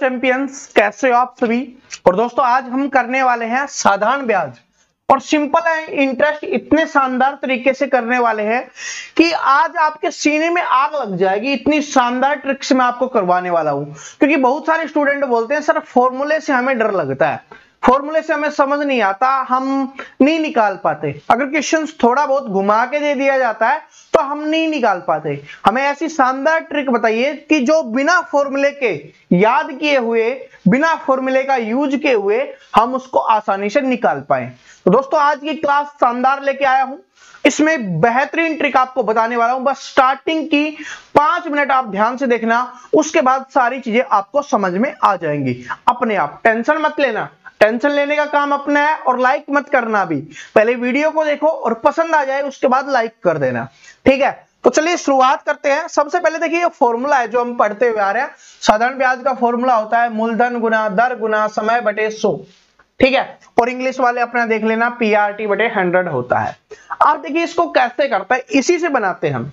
Champions, कैसे हो आप सभी। और दोस्तों आज हम करने वाले हैं साधारण ब्याज और सिंपल है इंटरेस्ट इतने शानदार तरीके से करने वाले हैं कि आज आपके सीने में आग लग जाएगी। इतनी शानदार ट्रिक्स मैं आपको करवाने वाला हूं क्योंकि बहुत सारे स्टूडेंट बोलते हैं सर फॉर्मूले से हमें डर लगता है, फॉर्मूले से हमें समझ नहीं आता, हम नहीं निकाल पाते। अगर क्वेश्चन थोड़ा बहुत घुमा के दे दिया जाता है तो हम नहीं निकाल पाते। हमें ऐसी शानदार ट्रिक बताइए कि जो बिना फॉर्मूले के याद किए हुए, बिना फॉर्मूले का यूज किए हुए हम उसको आसानी से निकाल पाए। तो दोस्तों आज की क्लास शानदार लेके आया हूं, इसमें बेहतरीन ट्रिक आपको बताने वाला हूं। बस स्टार्टिंग की 5 मिनट आप ध्यान से देखना, उसके बाद सारी चीजें आपको समझ में आ जाएंगी अपने आप। टेंशन मत लेना, टेंशन लेने का काम अपना है और लाइक मत करना भी। पहले वीडियो को देखो और पसंद आ जाए उसके बाद लाइक कर देना, ठीक है। तो चलिए शुरुआत करते हैं। सबसे पहले देखिए ये फॉर्मूला है जो हम पढ़ते हुए आ रहे हैं। साधारण ब्याज का फॉर्मूला होता है मूलधन गुना दर गुना समय बटे 100, ठीक है। और इंग्लिश वाले अपना देख लेना PRT बटे 100 होता है। आप देखिए इसको कैसे करता है, इसी से बनाते हैं हम,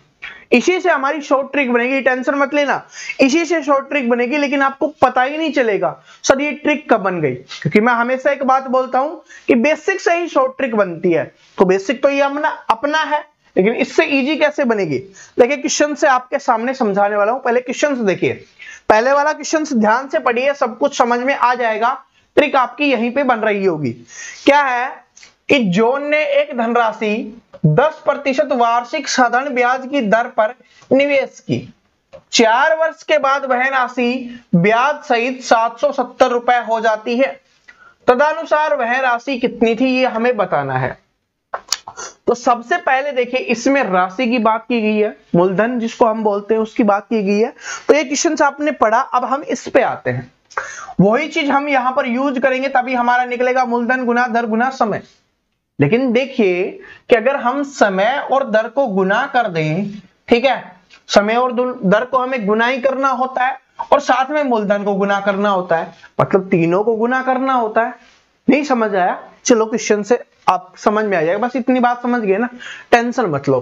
इसी से हमारी शॉर्ट ट्रिक बनेगी। टेंशन मत लेना, इसी से शॉर्ट ट्रिक बनेगी, लेकिन आपको पता ही नहीं चलेगा सर ये ट्रिक कब बन गई। क्योंकि मैं हमेशा एक बात बोलता हूं कि बेसिक से ही शॉर्ट ट्रिक बनती है। तो बेसिक तो ये अपना है, लेकिन इससे इजी कैसे बनेगी देखिए क्वेश्चन से आपके सामने समझाने वाला हूं। पहले क्वेश्चन से देखिए, पहले वाला क्वेश्चन ध्यान से पढ़िए, सब कुछ समझ में आ जाएगा। ट्रिक आपकी यहीं पे बन रही होगी। क्या है कि जॉन ने एक धनराशि 10% वार्षिक साधारण ब्याज की दर पर निवेश की। 4 वर्ष के बाद वह राशि ब्याज सहित 770 रुपए हो जाती है। तदनुसार वह राशि कितनी थी ये हमें बताना है। तो सबसे पहले देखिए इसमें राशि की बात की गई है, मूलधन जिसको हम बोलते हैं उसकी बात की गई है। तो ये क्वेश्चन आपने पढ़ा, अब हम इस पे आते हैं। वही चीज हम यहां पर यूज करेंगे तभी हमारा निकलेगा मूलधन गुना दर गुना समय। लेकिन देखिए कि अगर हम समय और दर को गुना कर दें, ठीक है, समय और दर को हमें गुना ही करना होता है और साथ में मूलधन को गुना करना होता है, मतलब तीनों को गुना करना होता है। नहीं समझ आया? चलो क्वेश्चन से आप समझ में आ जाएगा, बस इतनी बात समझ गए ना, टेंशन मत लो।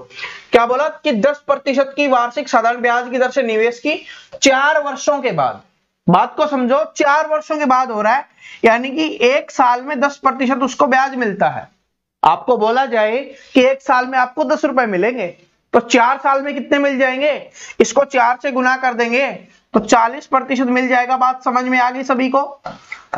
क्या बोला कि 10% की वार्षिक साधारण ब्याज की दर से निवेश की 4 वर्षों के बाद। बात को समझो, 4 वर्षों के बाद हो रहा है, यानी कि 1 साल में 10% उसको ब्याज मिलता है। आपको बोला जाए कि 1 साल में आपको 10 रुपए मिलेंगे, तो 4 साल में कितने मिल जाएंगे, इसको 4 से गुना कर देंगे तो 40% मिल जाएगा। बात समझ में आ गई सभी को?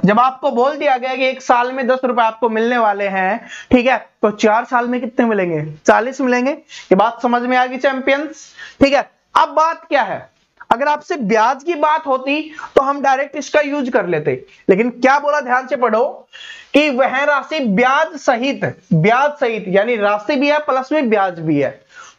जब आपको बोल दिया गया कि 1 साल में 10 रुपए आपको मिलने वाले हैं, ठीक है, तो 4 साल में कितने मिलेंगे, 40 मिलेंगे। ये बात समझ में आ गई चैंपियंस, ठीक है। अब बात क्या है, अगर आपसे ब्याज की बात होती तो हम डायरेक्ट इसका यूज कर लेते, लेकिन क्या बोला ध्यान से पढ़ो कि वह राशि ब्याज सहित यानी राशि भी है प्लस में ब्याज भी है।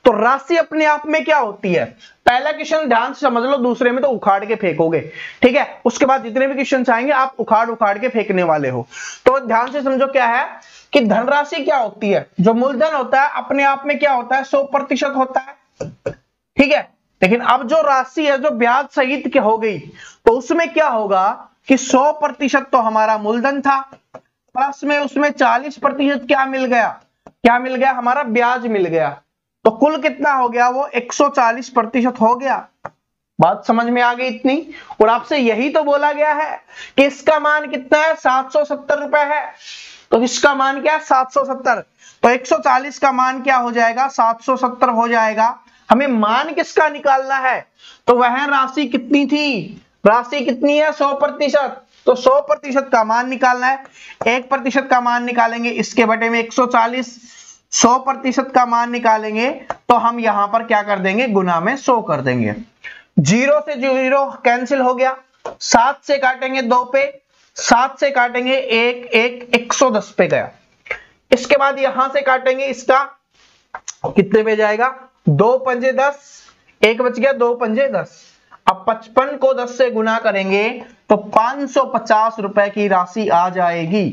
तो राशि अपने आप में क्या होती है, पहला क्वेश्चन ध्यान से समझ लो, दूसरे में तो उखाड़ के फेंकोगे, ठीक है। उसके बाद जितने भी क्वेश्चन आएंगे आप उखाड़ के फेंकने वाले हो। तो ध्यान से समझो क्या है कि धनराशि क्या होती है, जो मूलधन होता है अपने आप में क्या होता है, 100% होता है, ठीक है। लेकिन अब जो राशि है जो ब्याज सहित की हो गई, तो उसमें क्या होगा कि 100% तो हमारा मूलधन था, प्लस में उसमें 40% क्या मिल गया, हमारा ब्याज मिल गया। तो कुल कितना हो गया, वो 140% हो गया। बात समझ में आ गई इतनी? और आपसे यही तो बोला गया है कि इसका मान कितना है, 770 रुपए है। तो इसका मान क्या है, 770। तो 140 का मान क्या हो जाएगा, 770 हो जाएगा। हमें मान किसका निकालना है, तो वह राशि कितनी थी, राशि कितनी है, 100%। तो 100% का मान निकालना है। 1% का मान निकालेंगे इसके बटे में 140, 100% का मान निकालेंगे तो हम यहां पर क्या कर देंगे, गुना में 100 कर देंगे। 0 से 0 कैंसिल हो गया, 7 से काटेंगे 2 पे, 7 से काटेंगे 110 पे गया। इसके बाद यहां से काटेंगे इसका, कितने पे जाएगा, 2 पंजे 10, 1 बच गया, 2 पंजे 10। अब 55 को 10 से गुना करेंगे तो 550 रुपए की राशि आ जाएगी।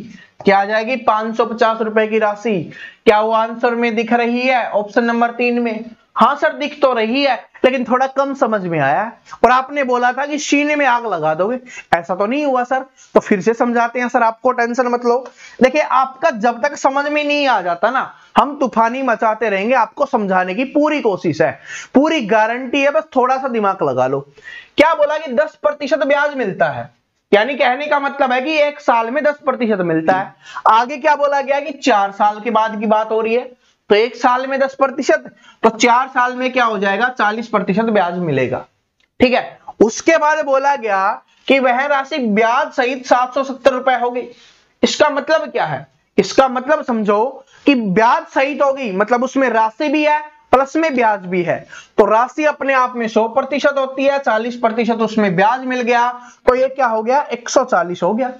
क्या आ जाएगी, 550 रुपए की राशि। क्या वो आंसर में दिख रही है, ऑप्शन नंबर 3 में? हाँ सर दिख तो रही है, लेकिन थोड़ा कम समझ में आया। और आपने बोला था कि सीने में आग लगा दोगे, ऐसा तो नहीं हुआ सर। तो फिर से समझाते हैं सर आपको, टेंशन मत लो। देखिए आपका जब तक समझ में नहीं आ जाता ना, हम तूफानी मचाते रहेंगे, आपको समझाने की पूरी कोशिश है, पूरी गारंटी है, बस थोड़ा सा दिमाग लगा लो। क्या बोला कि 10% ब्याज मिलता है, यानी कहने का मतलब है कि एक साल में 10% मिलता है। आगे क्या बोला गया कि 4 साल के बाद की बात हो रही है, तो एक साल में 10%, तो 4 साल में क्या हो जाएगा, 40% ब्याज मिलेगा। ठीक है, उसके बाद बोला गया कि वह राशि ब्याज सहित 770 रुपए होगी। इसका मतलब क्या है, इसका मतलब समझो कि ब्याज सहित होगी, मतलब उसमें राशि भी है प्लस में ब्याज भी है। तो राशि अपने आप में 100% होती है, 40% उसमें ब्याज मिल गया, तो ये क्या हो गया, 140 हो गया,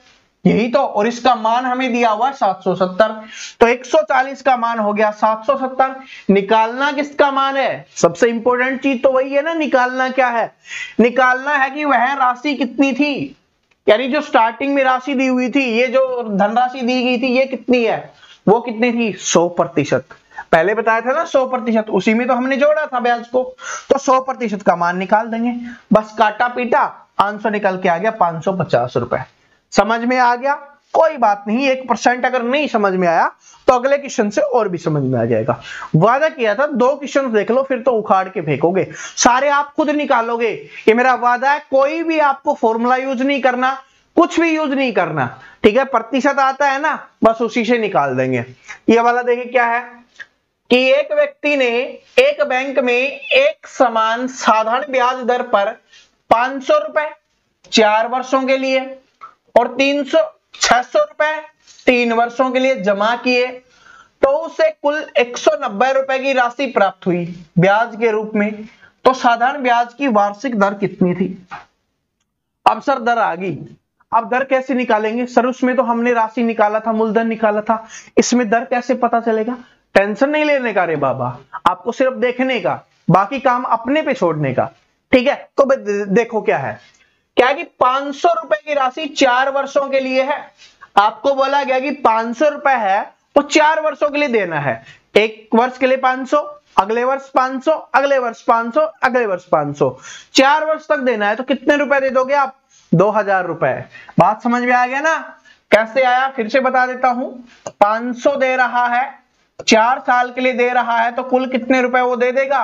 यही तो। और इसका मान हमें दिया हुआ 770, तो 140 का मान हो गया 770। निकालना किसका मान है, सबसे इंपॉर्टेंट चीज तो वही है ना, निकालना क्या है, निकालना है कि वह राशि कितनी थी, यानी जो स्टार्टिंग में राशि दी हुई थी, ये जो धनराशि दी गई थी ये कितनी है, वो कितनी थी, 100%। पहले बताया था ना 100%, उसी में तो हमने जोड़ा था ब्याज को, तो 100% का मान निकाल देंगे, बस काटा पीटा, आंसर निकल के आ गया 550 रुपए। समझ में आ गया, कोई बात नहीं, 1% अगर नहीं समझ में आया तो अगले क्वेश्चन से और भी समझ में आ जाएगा। वादा किया था 2 क्वेश्चन देख लो, फिर तो उखाड़ के फेंकोगे, सारे आप खुद निकालोगे, ये मेरा वादा है। कोई भी आपको फॉर्मूला यूज नहीं करना, कुछ भी यूज नहीं करना, ठीक है। प्रतिशत आता है ना, बस उसी से निकाल देंगे। ये वाला देखिए क्या है कि एक व्यक्ति ने एक बैंक में एक समान साधारण ब्याज दर पर 500 रुपए 4 वर्षों के लिए और 600 रुपए 3 वर्षों के लिए जमा किए, तो उसे कुल 190 रुपए की राशि प्राप्त हुई ब्याज के रूप में। तो साधारण ब्याज की वार्षिक दर कितनी थी। अब सर दर आ गई, अब दर कैसे निकालेंगे सर, उसमें तो हमने राशि निकाला था, मूलधन निकाला था, इसमें दर कैसे पता चलेगा। टेंशन नहीं लेने का रे बाबा, आपको सिर्फ देखने का, बाकी काम अपने पे छोड़ने का, ठीक है। तो देखो क्या है, क्या कि 500 रुपए की राशि 4 वर्षों के लिए है। आपको बोला गया कि 500 रुपए है वो 4 वर्षों के लिए देना है, एक वर्ष के लिए 500, अगले वर्ष 500, अगले वर्ष 500, अगले वर्ष 500, 4 वर्ष तक देना है। तो कितने रुपए दे दोगे आप, 2000 रुपए। बात समझ में आ गया ना, कैसे आया फिर से बता देता हूं। 500 दे रहा है, 4 साल के लिए दे रहा है, तो कुल कितने रुपए वो दे देगा,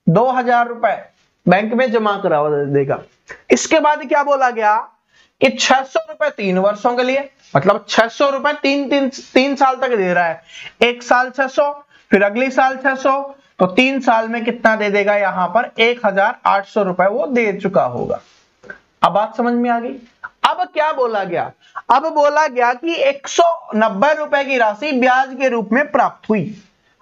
2000 रुपए बैंक में जमा करा देगा। इसके बाद क्या बोला गया कि 600 रुपए 3 वर्षों के लिए, मतलब 600 रुपए 3 साल तक दे रहा है, एक साल 600, फिर अगले साल 600, तो 3 साल में कितना दे देगा, यहां पर 1800 रुपए वो दे चुका होगा। अब बात समझ में आ गई। अब क्या बोला गया, अब बोला गया कि 190 रुपए की राशि ब्याज के रूप में प्राप्त हुई।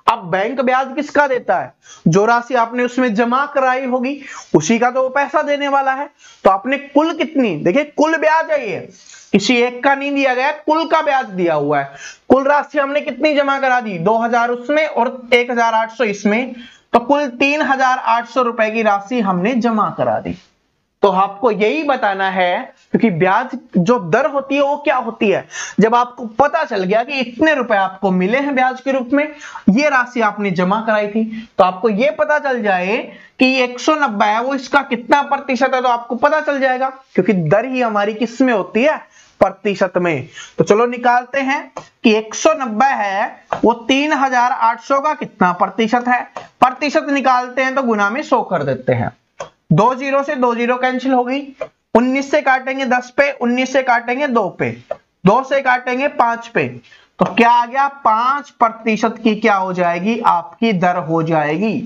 अब बैंक ब्याज किसका देता है, जो राशि आपने उसमें जमा कराई होगी उसी का तो वो पैसा देने वाला है। तो आपने कुल कितनी, देखिए कुल ब्याज है, ये किसी एक का नहीं दिया गया, कुल का ब्याज दिया हुआ है। कुल राशि हमने कितनी जमा करा दी, 2000 उसमें और 1800 इसमें, तो कुल 3800 रुपए की राशि हमने जमा करा दी। तो आपको यही बताना है, क्योंकि ब्याज जो दर होती है वो क्या होती है, जब आपको पता चल गया कि इतने रुपए आपको मिले हैं ब्याज के रूप में, ये राशि आपने जमा कराई थी, तो आपको ये पता चल जाए कि 190 है वो इसका कितना प्रतिशत है, तो आपको पता चल जाएगा, क्योंकि दर ही हमारी किस में होती है, प्रतिशत में। तो चलो निकालते हैं कि 190 है वो 3800 का कितना प्रतिशत है। प्रतिशत निकालते हैं तो गुना में 100 कर देते हैं, 2 जीरो से 2 जीरो कैंसिल होगी, 19 से काटेंगे 10 पे, 19 से काटेंगे 2 पे, 2 से काटेंगे 5 पे, तो क्या आ गया, 5% की क्या हो जाएगी, आपकी दर हो जाएगी।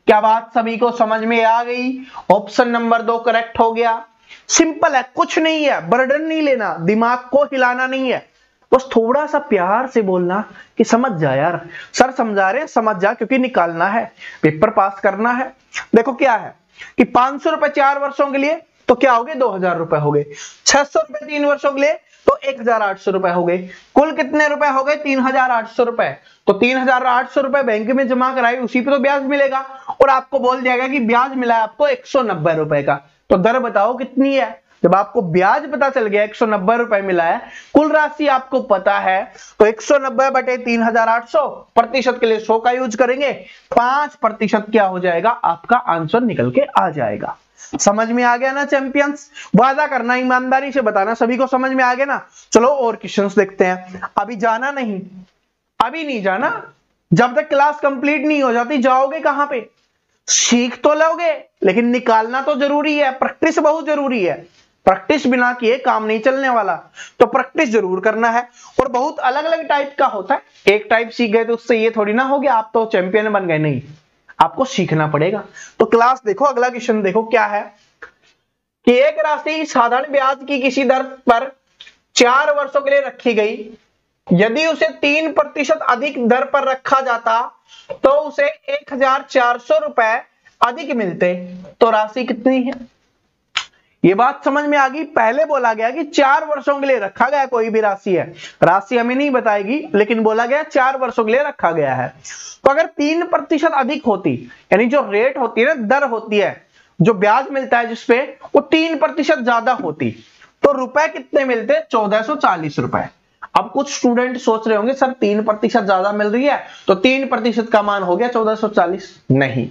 क्या बात सभी को समझ में आ गई। ऑप्शन नंबर 2 करेक्ट हो गया। सिंपल है, कुछ नहीं है, बर्डन नहीं लेना, दिमाग को हिलाना नहीं है, बस थोड़ा सा प्यार से बोलना कि समझ जा यार, सर समझा रहे हैं समझ जा, क्योंकि निकालना है, पेपर पास करना है। देखो क्या है कि 500 रुपए 4 वर्षों के लिए तो क्या हो गए, 2000 रुपए हो गए, 600 रुपए 3 वर्षों के लिए तो 1800 रुपए हो गए, कुल कितने रुपए हो गए, 3800 रुपए। तो 3800 रुपए बैंक में जमा कराई, उसी पे तो ब्याज मिलेगा, और आपको बोल दिया गया कि ब्याज मिला है आपको 190 रुपए का। तो दर बताओ कितनी है। जब आपको ब्याज पता चल गया 190 रुपए मिला है, कुल राशि आपको पता है, तो 190 बटे 3800, प्रतिशत के लिए 100 का यूज करेंगे, 5% क्या हो जाएगा, आपका आंसर निकल के आ जाएगा। समझ में आ गया ना चैंपियंस। वादा करना, ईमानदारी से बताना, सभी को समझ में आ गया ना। चलो और क्वेश्चंस देखते हैं। अभी जाना नहीं, अभी नहीं जाना, जब तक क्लास कंप्लीट नहीं हो जाती जाओगे कहां पे। सीख तो लोगे लेकिन निकालना तो जरूरी है, प्रैक्टिस बहुत जरूरी है। प्रैक्टिस बिना किए काम नहीं चलने वाला, तो प्रैक्टिस जरूर करना है। और बहुत अलग अलग टाइप का होता है, एक टाइप सीख गए तो उससे ये थोड़ी ना हो गया आप तो चैंपियन बन गए, नहीं, आपको सीखना पड़ेगा। तो क्लास देखो, अगला क्वेश्चन देखो क्या है कि एक राशि साधारण ब्याज की किसी दर पर 4 वर्षों के लिए रखी गई, यदि उसे 3% अधिक दर पर रखा जाता तो उसे 1400 रुपए अधिक मिलते, तो राशि कितनी है? ये बात समझ में आ गई। पहले बोला गया कि 4 वर्षों के लिए रखा गया, कोई भी राशि है, राशि हमें नहीं बताएगी, लेकिन बोला गया 4 वर्षों के लिए रखा गया है। तो अगर 3% अधिक होती, यानी जो रेट होती है ना, दर होती है, जो ब्याज मिलता है जिसपे, वो 3% ज्यादा होती, तो रुपए कितने मिलते? 1440 रुपए। अब कुछ स्टूडेंट सोच रहे होंगे सर 3% ज्यादा मिल रही है तो 3% का मान हो गया 1440। नहीं,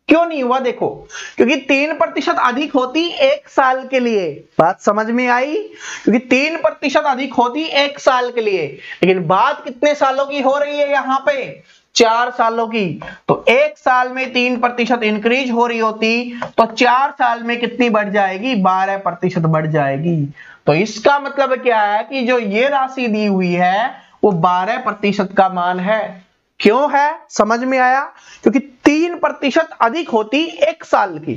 क्यों नहीं हुआ? देखो, क्योंकि 3% अधिक होती 1 साल के लिए, बात समझ में आई? क्योंकि 3% अधिक होती 1 साल के लिए, लेकिन बात कितने सालों की हो रही है यहाँ पे? 4 सालों की। तो 1 साल में 3% इंक्रीज हो रही होती तो 4 साल में कितनी बढ़ जाएगी? 12% बढ़ जाएगी। तो इसका मतलब क्या है कि जो ये राशि दी हुई है वो 12% का मान है। क्यों है? समझ में आया? क्योंकि 3% अधिक होती 1 साल की,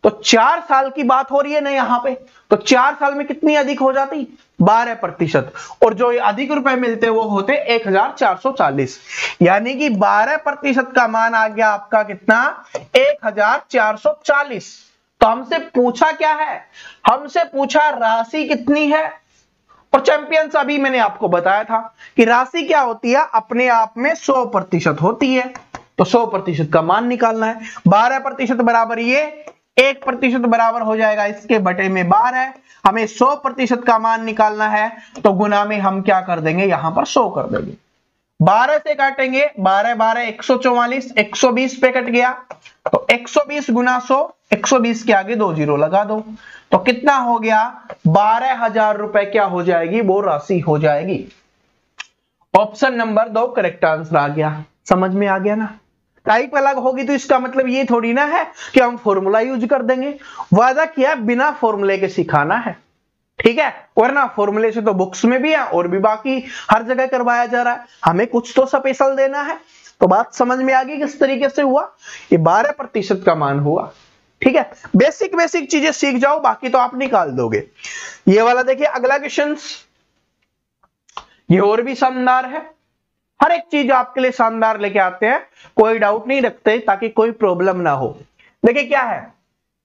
तो 4 साल की बात हो रही है ना यहाँ पे, तो 4 साल में कितनी अधिक हो जाती? 12%। और जो अधिक रुपए मिलते वो होते 1440, यानी कि 12% का मान आ गया आपका कितना? 1440। तो हमसे पूछा क्या है? हमसे पूछा राशि कितनी है। और चैंपियंस अभी मैंने आपको बताया था कि राशि क्या होती है, अपने आप में 100% होती है, तो 100% का मान निकालना है। 12% बराबर ये, 1% बराबर हो जाएगा इसके बटे में 12। हमें 100% का मान निकालना है, तो गुना में हम क्या कर देंगे? यहां पर 100 कर देंगे। 12 से काटेंगे, 12 12 144, 120 पे कट गया, तो 120 गुना 100, 120 के आगे 2 जीरो लगा दो, तो कितना हो गया? 12,000 रुपए क्या हो जाएगी? वो राशि हो जाएगी। ऑप्शन नंबर 2 करेक्ट आंसर आ गया। समझ में आ गया ना? टाइप अलग होगी तो इसका मतलब ये थोड़ी ना है कि हम फॉर्मूला यूज कर देंगे। वादा किया बिना फॉर्मूले के सिखाना है, ठीक है? वरना फॉर्मूले से तो बुक्स में भी है और भी बाकी हर जगह करवाया जा रहा है, हमें कुछ तो स्पेशल देना है। तो बात समझ में आ गई किस तरीके से हुआ? ये 12% का मान हुआ, ठीक है? बेसिक बेसिक चीजें सीख जाओ, बाकी तो आप निकाल दोगे। ये वाला देखिए अगला क्वेश्चन, ये और भी शानदार है। हर एक चीज आपके लिए शानदार लेके आते हैं, कोई डाउट नहीं रखते ताकि कोई प्रॉब्लम ना हो। देखिए क्या है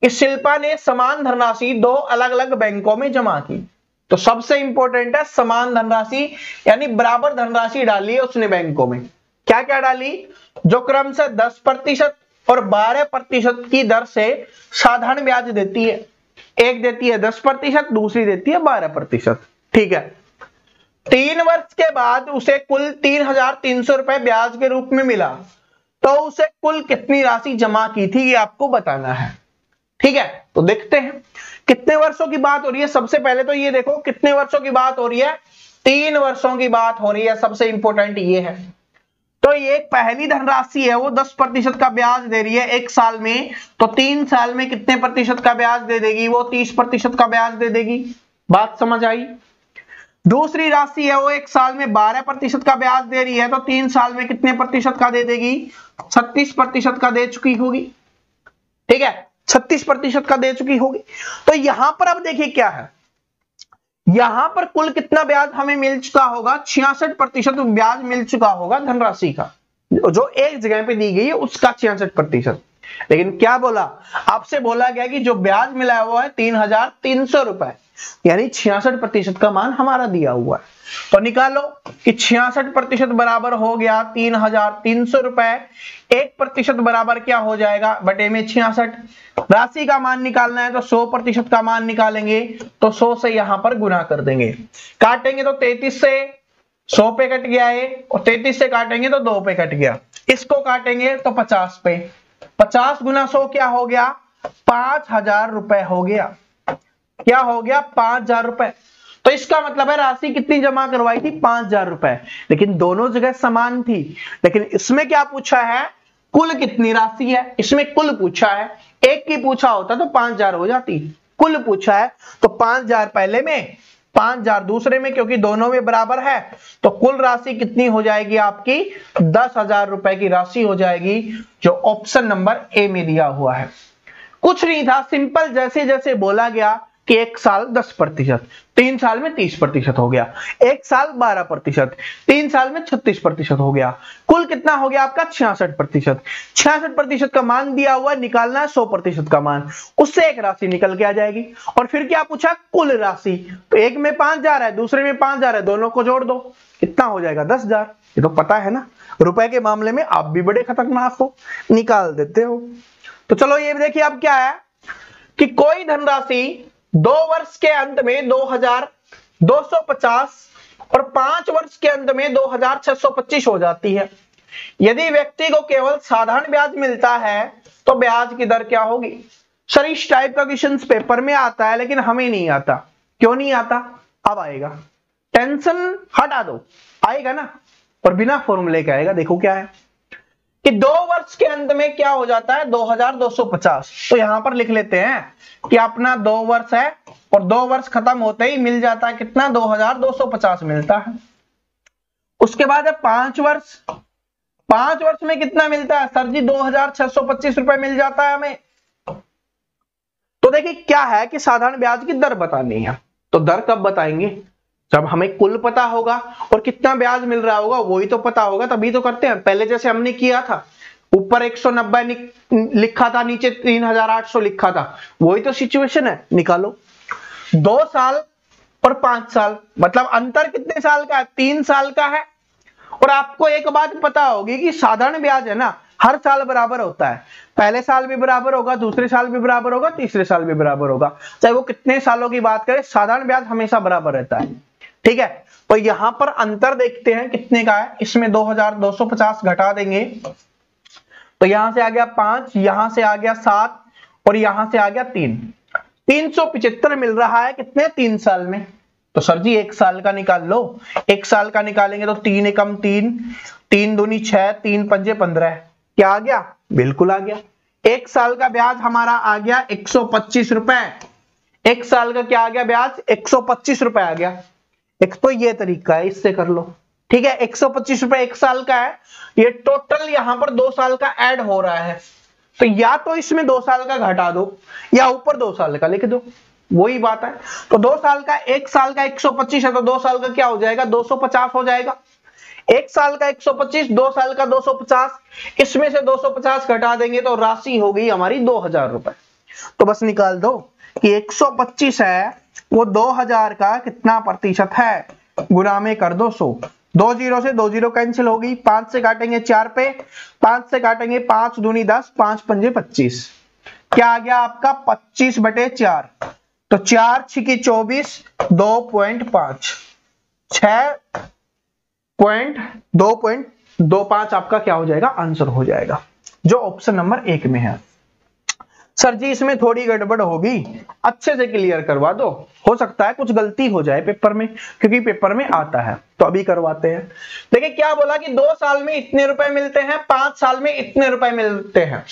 कि शिल्पा ने समान धनराशि 2 अलग अलग बैंकों में जमा की। तो सबसे इंपॉर्टेंट है समान धनराशि, यानी बराबर धनराशि डाली है उसने बैंकों में। क्या क्या डाली? जो क्रमशः 10% और 12% की दर से साधारण ब्याज देती है। एक देती है 10%, दूसरी देती है 12%, ठीक है? 3 वर्ष के बाद उसे कुल 3,300 रुपए ब्याज के रूप में मिला, तो उसे कुल कितनी राशि जमा की थी ये आपको बताना है, ठीक है? तो देखते हैं कितने वर्षों की बात हो रही है। सबसे पहले तो ये देखो कितने वर्षों की बात हो रही है? 3 वर्षों की बात हो रही है, सबसे इंपॉर्टेंट ये है। तो ये पहली धनराशि है वो 10% का ब्याज दे रही है 1 साल में, तो 3 साल में कितने प्रतिशत का ब्याज दे देगी? वो 30% का ब्याज दे देगी। बात समझ आई? दूसरी राशि है वो 1 साल में 12% का ब्याज दे रही है, तो 3 साल में कितने प्रतिशत का दे देगी? 36% का दे चुकी होगी, ठीक है? 36% का दे चुकी होगी। तो यहां पर अब देखिए क्या है, यहां पर कुल कितना ब्याज हमें मिल चुका होगा? 66% ब्याज मिल चुका होगा धनराशि का, जो एक जगह पे दी गई है उसका 66%। लेकिन क्या बोला? आपसे बोला गया कि जो ब्याज मिला है वो है 3,300 रुपए, यानी 66% का मान हमारा दिया हुआ है। तो निकालो कि 66% बराबर हो गया 3,300 रुपए, 1% बराबर क्या हो जाएगा? बटे में 66। राशि का मान निकालना है तो 100% का मान निकालेंगे, तो 100 से यहां पर गुना कर देंगे। काटेंगे तो 33 से 100 पे कट गया है, और 33 से काटेंगे तो 2 पे कट गया। इसको काटेंगे तो 50 पे, 50 गुना 100 क्या हो गया? 5,000 रुपए हो गया। क्या हो गया? 5,000 रुपए। तो इसका मतलब है राशि कितनी जमा करवाई थी? 5,000 रुपए, लेकिन दोनों जगह समान थी। लेकिन इसमें क्या पूछा है? कुल कितनी राशि है, इसमें कुल पूछा है। एक की पूछा होता तो 5,000 हो जाती, कुल पूछा है तो 5000 पहले में 5000 दूसरे में, क्योंकि दोनों में बराबर है, तो कुल राशि कितनी हो जाएगी आपकी 10,000 रुपए की राशि हो जाएगी, जो ऑप्शन नंबर ए में दिया हुआ है। कुछ नहीं था, सिंपल जैसे जैसे बोला गया कि 1 साल 10%, 3 साल में 30% हो गया, 1 साल 12%, 3 साल में 36% हो गया, कुल कितना हो गया आपका 66%। 66% का मान दिया हुआ, निकालना है 100% का मान, उससे एक राशि निकल के आ जाएगी। और फिर क्या पूछा, कुल राशि, तो एक में 5000 है, दूसरे में 5000 है, दोनों को जोड़ दो, कितना हो जाएगा 10,000। ये तो पता है ना, रुपए के मामले में आप भी बड़े खतरनाक हो, निकाल देते हो। तो चलो ये देखिए अब क्या है कि कोई धनराशि 2 वर्ष के अंत में 2250 और 5 वर्ष के अंत में 2625 हो जाती है। यदि व्यक्ति को केवल साधारण ब्याज मिलता है तो ब्याज की दर क्या होगी। सर इस टाइप का क्वेश्चन पेपर में आता है, लेकिन हमें नहीं आता। क्यों नहीं आता, अब आएगा, टेंशन हटा दो, आएगा ना, और बिना फॉर्मूले के आएगा। देखो क्या है कि 2 वर्ष के अंत में क्या हो जाता है 2250, तो यहां पर लिख लेते हैं कि अपना 2 वर्ष है और 2 वर्ष खत्म होते ही मिल जाता है कितना 2250 मिलता है। उसके बाद है 5 वर्ष, 5 वर्ष में कितना मिलता है सर जी 2625 रुपए मिल जाता है हमें। तो देखिए क्या है कि साधारण ब्याज की दर बतानी है, तो दर कब बताएंगे, जब हमें कुल पता होगा और कितना ब्याज मिल रहा होगा वही तो पता होगा, तभी तो करते हैं। पहले जैसे हमने किया था, ऊपर 190 लिखा था, नीचे 3800 लिखा था, वही तो सिचुएशन है, निकालो। 2 साल और 5 साल, मतलब अंतर कितने साल का है, 3 साल का है। और आपको एक बात पता होगी कि साधारण ब्याज है ना, हर साल बराबर होता है, पहले साल भी बराबर होगा, दूसरे साल भी बराबर होगा, तीसरे साल भी बराबर होगा, चाहे वो कितने सालों की बात करें, साधारण ब्याज हमेशा बराबर रहता है। ठीक है, तो यहां पर अंतर देखते हैं कितने का है, इसमें 2250 घटा देंगे तो यहां से आ गया 5, यहां से आ गया 7 और यहां से आ गया 3, 375 मिल रहा है कितने 3 साल में। तो सर जी 1 साल का निकाल लो, 1 साल का निकालेंगे तो 3 एकम 3, 3 दूनी 6, 3 पंजे 15, क्या आ गया, बिल्कुल आ गया। 1 साल का ब्याज हमारा आ गया 125 रुपए, 1 साल का क्या आ गया ब्याज 125 रुपए आ गया। एक तो ये तरीका है, इससे कर लो। ठीक है, 125 रुपए 1 साल का है, ये टोटल यहां पर 2 साल का ऐड हो रहा है, तो या तो इसमें 2 साल का घटा दो या ऊपर 2 साल का लिख दो, वही बात है। तो 2 साल का 1 साल का 125 है, तो 2 साल का क्या हो जाएगा 250 हो जाएगा। 1 साल का 125, 2 साल का 250, इसमें से 250 घटा देंगे तो राशि हो गई हमारी 2000 रुपए। तो बस निकाल दो कि 125 है वो 2000 का कितना प्रतिशत है, गुना में कर दो 100, 2 जीरो से 2 जीरो कैंसिल होगी, 5 से काटेंगे 4 पे, 5 से काटेंगे 5 दूनी 10, 5 पंजे 25, क्या आ गया आपका 25/4, तो 4 छिकी 24, 2.5, 6.2.25 आपका क्या हो जाएगा आंसर हो जाएगा, जो ऑप्शन नंबर 1 में है। सर जी इसमें थोड़ी गड़बड़ होगी, अच्छे से क्लियर करवा दो, हो सकता है कुछ गलती हो जाए पेपर में, क्योंकि पेपर में आता है, तो अभी करवाते हैं। देखिए क्या बोला कि 2 साल में इतने रुपए मिलते हैं, 5 साल में इतने रुपए मिलते हैं।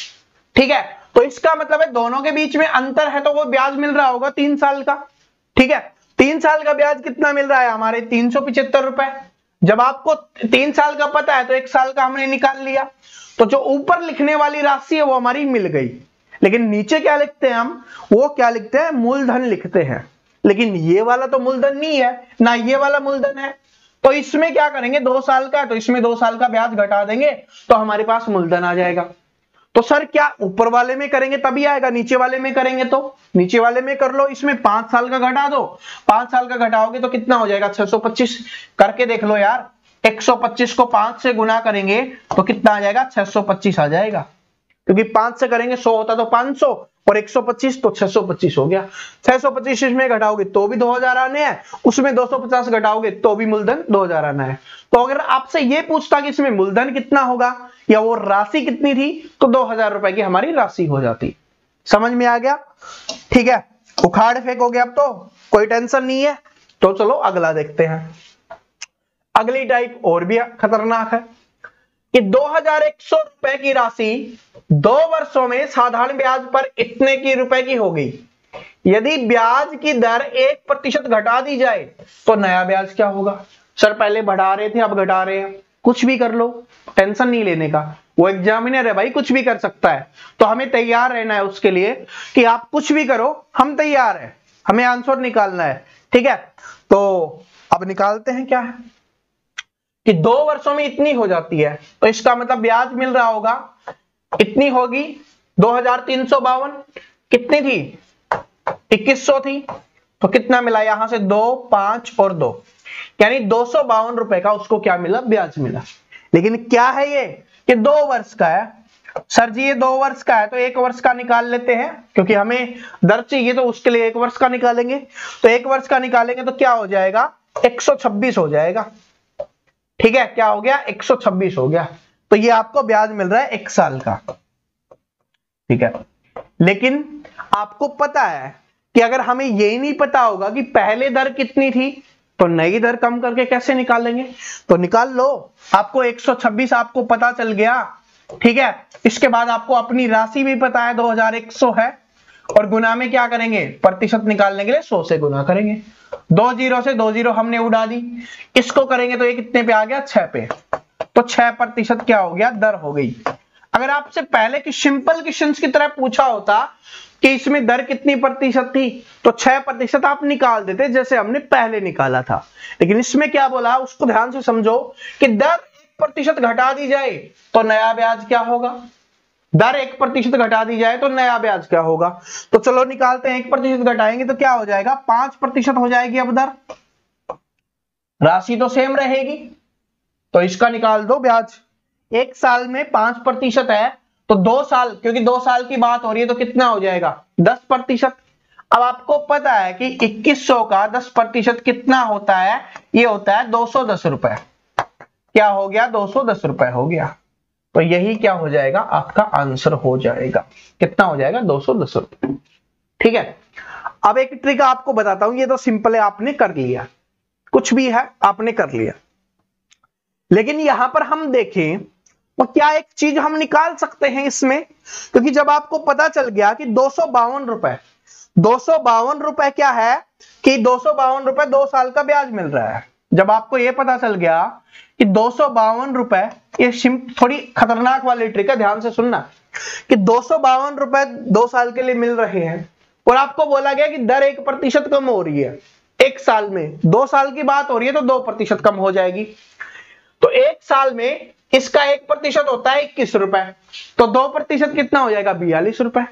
ठीक है, तो इसका मतलब है दोनों के बीच में अंतर है, तो वो ब्याज मिल रहा होगा 3 साल का। ठीक है, 3 साल का ब्याज कितना मिल रहा है हमारे 375 रुपए। जब आपको 3 साल का पता है तो 1 साल का हमने निकाल लिया, तो जो ऊपर लिखने वाली राशि है वो हमारी मिल गई। लेकिन नीचे क्या लिखते हैं हम, वो क्या लिखते हैं मूलधन लिखते हैं, लेकिन ये वाला तो मूलधन नहीं है ना, ये वाला मूलधन है। तो इसमें क्या करेंगे 2 साल का, तो इसमें 2 साल का ब्याज घटा देंगे तो हमारे पास मूलधन आ जाएगा। तो सर क्या ऊपर वाले में करेंगे तभी आएगा, नीचे वाले में करेंगे तो नीचे वाले में कर लो, इसमें 5 साल का घटा दो, 5 साल का घटाओगे तो कितना हो जाएगा 625, करके देख लो यार, 125 को 5 से गुना करेंगे तो कितना आ जाएगा 625 आ जाएगा, क्योंकि 5 से करेंगे 100 होता तो 500 और 125 तो 625 हो गया। 625 इसमें घटाओगे तो भी 2000 आने हैं, उसमें 250 घटाओगे तो भी मूलधन 2000 आना है। तो अगर आपसे ये पूछता कि इसमें मूलधन कितना होगा या वो राशि कितनी थी, तो 2000 रुपए की हमारी राशि हो जाती। समझ में आ गया? ठीक है, उखाड़ फेंकोगे अब तो कोई टेंशन नहीं है। तो चलो अगला देखते हैं। अगली टाइप और भी खतरनाक है कि 2100 रुपए की राशि 2 वर्षों में साधारण ब्याज पर इतने की रुपए की हो गई। यदि ब्याज की दर 1% घटा दी जाए तो नया ब्याज क्या होगा? सर पहले बढ़ा रहे थे अब घटा रहे हैं, कुछ भी कर लो, टेंशन नहीं लेने का, वो एग्जामिनर है भाई, कुछ भी कर सकता है। तो हमें तैयार रहना है उसके लिए कि आप कुछ भी करो, हम तैयार है, हमें आंसर निकालना है। ठीक है, तो अब निकालते हैं। क्या है कि 2 वर्षों में इतनी हो जाती है, तो इसका मतलब ब्याज मिल रहा होगा इतनी होगी 2352। कितनी थी? 2100 थी। तो कितना मिला यहां से? 2, 5 और 2, यानी 252 रुपए का उसको क्या मिला? ब्याज मिला। लेकिन क्या है ये कि 2 वर्ष का है। सर जी ये 2 वर्ष का है तो 1 वर्ष का निकाल लेते हैं, क्योंकि हमें दर चाहिए तो उसके लिए 1 वर्ष का निकालेंगे। तो 1 वर्ष का निकालेंगे तो क्या हो जाएगा? 126 हो जाएगा। ठीक है, क्या हो गया? 126 हो गया। तो ये आपको ब्याज मिल रहा है 1 साल का। ठीक है, लेकिन आपको पता है कि अगर हमें यही नहीं पता होगा कि पहले दर कितनी थी तो नई दर कम करके कैसे निकालेंगे? तो निकाल लो, आपको 126 आपको पता चल गया। ठीक है, इसके बाद आपको अपनी राशि भी पता है 2100 है, और गुना में क्या करेंगे? प्रतिशत निकालने के लिए 100 से गुना करेंगे। 2 जीरो से 2 जीरो हमने उड़ा दी, इसको करेंगे तो ये कितने पे आ गया? 6 पे। तो 6% क्या हो गया? दर हो गई। अगर आपसे पहले की सिंपल क्वेश्चंस की तरह पूछा होता कि इसमें दर कितनी प्रतिशत थी तो 6% आप निकाल देते जैसे हमने पहले निकाला था। लेकिन इसमें क्या बोला उसको ध्यान से समझो कि दर 1% घटा दी जाए तो नया ब्याज क्या होगा? दर 1% घटा दी जाए तो नया ब्याज क्या होगा? तो चलो निकालते हैं। 1% घटाएंगे तो क्या हो जाएगा? 5% हो जाएगी। अब दर, राशि तो सेम रहेगी, तो इसका निकाल दो ब्याज। 1 साल में 5% है तो 2 साल, क्योंकि 2 साल की बात हो रही है तो कितना हो जाएगा? 10%। अब आपको पता है कि 2100 का 10% कितना होता है? ये होता है 210 रुपए। क्या हो गया? 210 रुपए हो गया। तो यही क्या हो जाएगा? आपका आंसर हो जाएगा। कितना हो जाएगा? 210 रुपए। ठीक है, अब एक ट्रिक आपको बताता हूं, ये तो सिंपल है, आपने कर लिया, कुछ भी है आपने कर लिया। लेकिन यहां पर हम देखें तो क्या एक चीज हम निकाल सकते हैं इसमें, क्योंकि जब आपको पता चल गया कि 252 रुपए, 252 रुपए क्या है कि 252 रुपए 2 साल का ब्याज मिल रहा है। जब आपको यह पता चल गया कि 252 रुपए, ये थोड़ी खतरनाक वाली ट्रिक है, ध्यान से सुनना, कि 252 रुपए 2 साल के लिए मिल रहे हैं और आपको बोला गया कि दर 1% कम हो रही है 1 साल में। 2 साल की बात हो रही है तो 2% कम हो जाएगी। तो 1 साल में इसका 1% होता है 21 रुपए, तो 2% कितना हो जाएगा? 42 रुपए।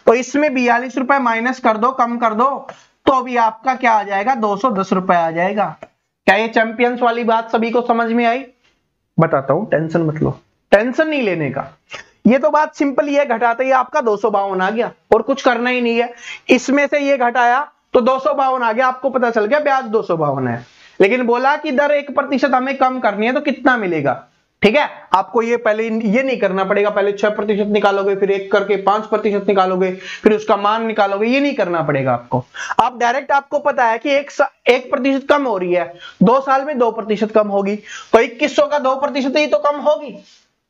तो इसमें 42 रुपए माइनस कर दो, कम कर दो, तो अभी आपका क्या आ जाएगा? 210 रुपए आ जाएगा। क्या ये चैंपियंस वाली बात सभी को समझ में आई? बताता हूं, टेंशन मत लो, टेंशन नहीं लेने का। ये तो बात सिंपल ही है, घटाते ही आपका 252 आ गया और कुछ करना ही नहीं है। इसमें से ये घटाया तो 252 आ गया, आपको पता चल गया ब्याज 252 है। लेकिन बोला कि दर 1% हमें कम करनी है तो कितना मिलेगा? ठीक है, आपको ये पहले ये नहीं करना पड़ेगा, पहले 6% निकालोगे, फिर 1 करके 5% निकालोगे, फिर उसका मान निकालोगे, ये नहीं करना पड़ेगा आपको। आप डायरेक्ट, आपको पता है कि 1% कम हो रही है, 2 साल में 2% कम होगी, तो 2100 का 2% ही तो कम होगी।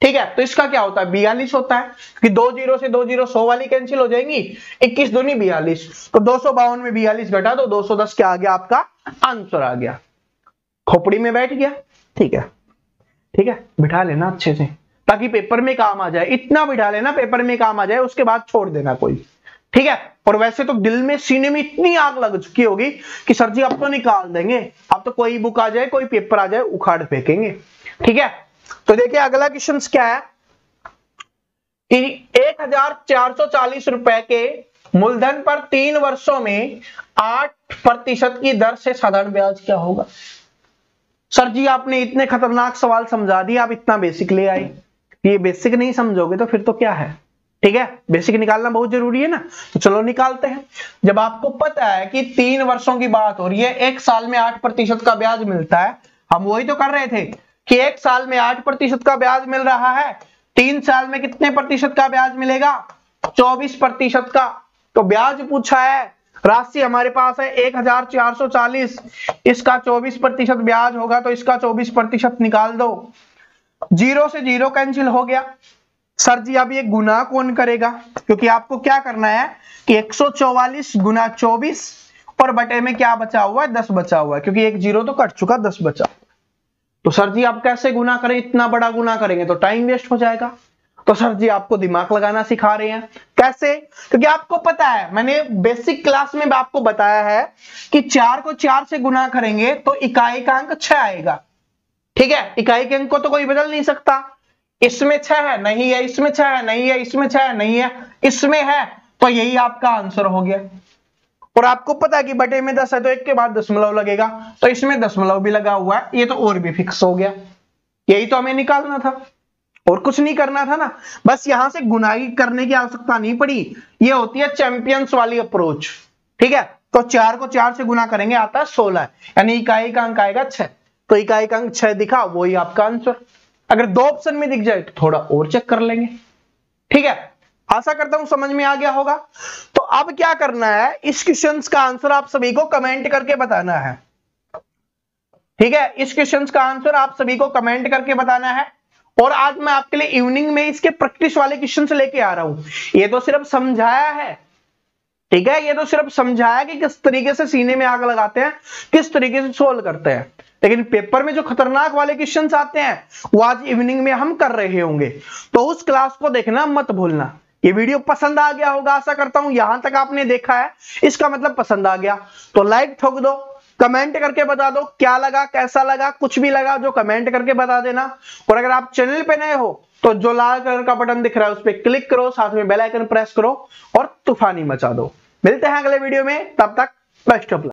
ठीक है, तो इसका क्या होता है? 42 होता है, कि 2 जीरो से 2 जीरो 100 वाली कैंसिल हो जाएंगी, 21 दूनी 42, तो 252 में 42 घटा दो, 210 क्या आ गया? आपका आंसर आ गया। खोपड़ी में बैठ गया। ठीक है, ठीक है, बिठा लेना अच्छे से ताकि पेपर में काम आ जाए, इतना बिठा लेना पेपर में काम आ जाए, उसके बाद छोड़ देना कोई। ठीक है, और वैसे तो दिल में, सीने में इतनी आग लग चुकी होगी कि सर जी अब तो निकाल देंगे, अब तो कोई बुक आ जाए, कोई पेपर आ जाए, उखाड़ फेंकेंगे। ठीक है, तो देखिए अगला क्वेश्चन क्या है कि 1440 रुपए के मूलधन पर 3 वर्षों में 8% की दर से साधारण ब्याज क्या होगा? सर जी आपने इतने खतरनाक सवाल समझा दिए, आप इतना बेसिक ले आई, ये बेसिक नहीं समझोगे तो फिर तो क्या है। ठीक है, बेसिक निकालना बहुत जरूरी है ना, तो चलो निकालते हैं। जब आपको पता है कि 3 वर्षों की बात हो रही है, 1 साल में 8% का ब्याज मिलता है, हम वही तो कर रहे थे कि 1 साल में 8% का ब्याज मिल रहा है, 3 साल में कितने प्रतिशत का ब्याज मिलेगा? 24% का। तो ब्याज पूछा है, राशि हमारे पास है 1440, इसका 24% ब्याज होगा तो इसका 24% निकाल दो। 0 से 0 कैंसिल हो गया, सर जी अब ये गुना कौन करेगा, क्योंकि आपको क्या करना है कि 144 गुना 24 और बटे में क्या बचा हुआ है 10 बचा हुआ है, क्योंकि एक जीरो तो कट चुका 10 बचा। तो सर जी आप कैसे गुना करें, इतना बड़ा गुना करेंगे तो टाइम वेस्ट हो जाएगा। तो सर जी आपको दिमाग लगाना सिखा रहे हैं। कैसे, क्योंकि आपको पता है मैंने बेसिक क्लास में भी आपको बताया है कि 4 को 4 से गुना करेंगे तो इकाई का अंक 6 आएगा। ठीक है, इकाई के अंक को तो कोई बदल नहीं सकता। इसमें 6 है, नहीं है, इसमें 6 है, नहीं है, इसमें 6 है, नहीं है, इसमें है, तो यही आपका आंसर हो गया। और आपको पता है कि बटे में 10 है तो एक के बाद दशमलव लगेगा, तो इसमें दशमलव भी लगा हुआ है, ये तो और भी फिक्स हो गया। यही तो हमें निकालना था, और कुछ नहीं करना था ना। बस यहां से गुनाई करने की आवश्यकता नहीं पड़ी, ये होती है चैंपियंस वाली अप्रोच। ठीक है, तो 4 को 4 से गुना करेंगे आता है 16, यानी इकाई का अंक आएगा 6, तो इकाई का अंक 6 दिखा, वही आपका आंसर। अगर 2 ऑप्शन में दिख जाए तो थोड़ा और चेक कर लेंगे। ठीक है, आशा करता हूं समझ में आ गया होगा। तो अब क्या करना है, इस क्वेश्चन का आंसर आप सभी को कमेंट करके बताना है। ठीक है, इस क्वेश्चन का आंसर आप सभी को कमेंट करके बताना है। और आज मैं आपके लिए इवनिंग में इसके प्रैक्टिस वाले क्वेश्चन लेके आ रहा हूं। ये तो सिर्फ समझाया है, ठीक है, ये तो सिर्फ समझाया कि किस तरीके से सीने में आग लगाते हैं, किस तरीके से सोल्व करते हैं। लेकिन पेपर में जो खतरनाक वाले क्वेश्चंस आते हैं वो आज इवनिंग में हम कर रहे होंगे, तो उस क्लास को देखना मत भूलना। ये वीडियो पसंद आ गया होगा, आशा करता हूं यहां तक आपने देखा है, इसका मतलब पसंद आ गया। तो लाइक ठोक दो, कमेंट करके बता दो क्या लगा, कैसा लगा, कुछ भी लगा जो कमेंट करके बता देना। और अगर आप चैनल पे नए हो तो जो लाल कलर का बटन दिख रहा है उस पर क्लिक करो, साथ में बेल आइकन प्रेस करो और तूफानी मचा दो। मिलते हैं अगले वीडियो में, तब तक बेस्ट ऑफ लक।